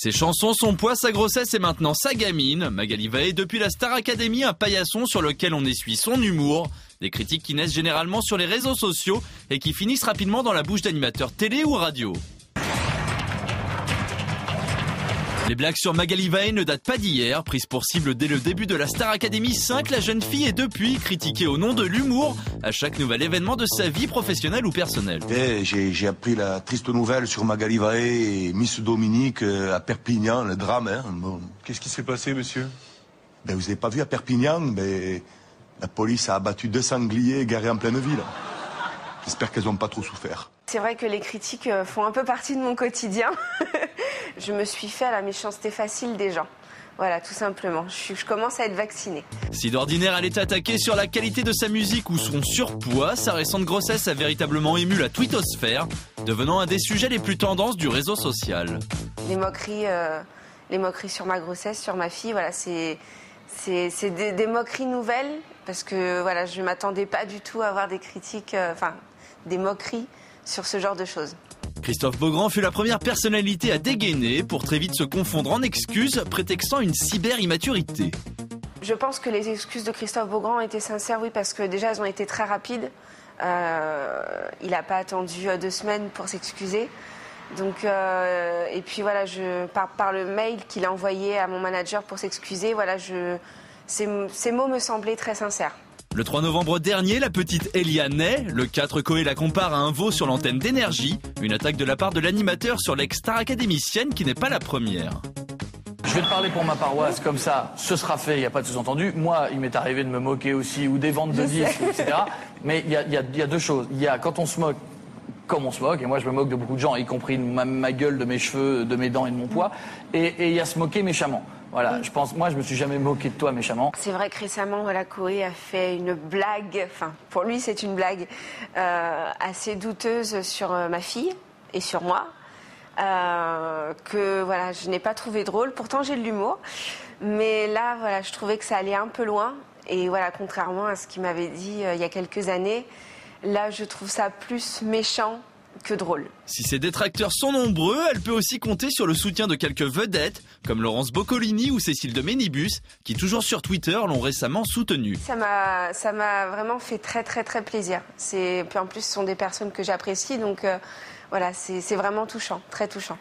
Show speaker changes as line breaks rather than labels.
Ses chansons, son poids, sa grossesse et maintenant sa gamine. Magali Vahe, depuis la Star Academy, un paillasson sur lequel on essuie son humour. Des critiques qui naissent généralement sur les réseaux sociaux et qui finissent rapidement dans la bouche d'animateurs télé ou radio. Les blagues sur Magali Vahe ne datent pas d'hier. Prise pour cible dès le début de la Star Academy 5, la jeune fille est depuis critiquée au nom de l'humour à chaque nouvel événement de sa vie professionnelle ou personnelle.
J'ai appris la triste nouvelle sur Magali Vahe et Miss Dominique à Perpignan, le drame. Hein. Bon.
Qu'est-ce qui s'est passé, monsieur?
Vous n'avez pas vu à Perpignan, la police a abattu 2 sangliers garés en pleine ville. J'espère qu'elles n'ont pas trop souffert.
C'est vrai que les critiques font un peu partie de mon quotidien. Je me suis fait à la méchanceté facile des gens. Voilà, tout simplement. Je commence à être vaccinée.
Si d'ordinaire elle est attaquée sur la qualité de sa musique ou son surpoids, sa récente grossesse a véritablement ému la twittosphère, devenant un des sujets les plus tendances du réseau social.
Les moqueries sur ma grossesse, sur ma fille, voilà, c'est des moqueries nouvelles parce que voilà, je ne m'attendais pas du tout à avoir des critiques, des moqueries sur ce genre de choses.
Christophe Beaugrand fut la première personnalité à dégainer pour très vite se confondre en excuses, prétextant une cyber-immaturité.
Je pense que les excuses de Christophe Beaugrand étaient sincères, oui, parce que déjà elles ont été très rapides. Il n'a pas attendu 2 semaines pour s'excuser. Donc, et puis voilà, par le mail qu'il a envoyé à mon manager pour s'excuser, voilà, ces mots me semblaient très sincères.
Le 3 novembre dernier, la petite Elia naît. Le 4 Coé la compare à un veau sur l'antenne d'Énergie. Une attaque de la part de l'animateur sur l'ex-star académicienne qui n'est pas la première.
Je vais te parler pour ma paroisse, comme ça, ce sera fait, il n'y a pas de sous-entendu. Moi, il m'est arrivé de me moquer aussi, ou des ventes de disques, etc. Mais il y a 2 choses. Il y a quand on se moque, comme on se moque, et moi je me moque de beaucoup de gens, y compris de ma gueule, de mes cheveux, de mes dents et de mon poids, et il y a se moquer méchamment. Voilà, je me suis jamais moqué de toi méchamment.
C'est vrai que récemment, voilà, Coé a fait une blague, pour lui c'est une blague assez douteuse sur ma fille et sur moi, que voilà, je n'ai pas trouvé drôle. Pourtant j'ai de l'humour, mais là, voilà, je trouvais que ça allait un peu loin. Et voilà, contrairement à ce qu'il m'avait dit il y a quelques années, là je trouve ça plus méchant que drôle.
Si ses détracteurs sont nombreux, elle peut aussi compter sur le soutien de quelques vedettes, comme Laurence Boccolini ou Cécile de Ménibus, qui toujours sur Twitter l'ont récemment soutenue.
Ça m'a vraiment fait très très très plaisir. Puis en plus, ce sont des personnes que j'apprécie, donc voilà, c'est vraiment touchant, très touchant.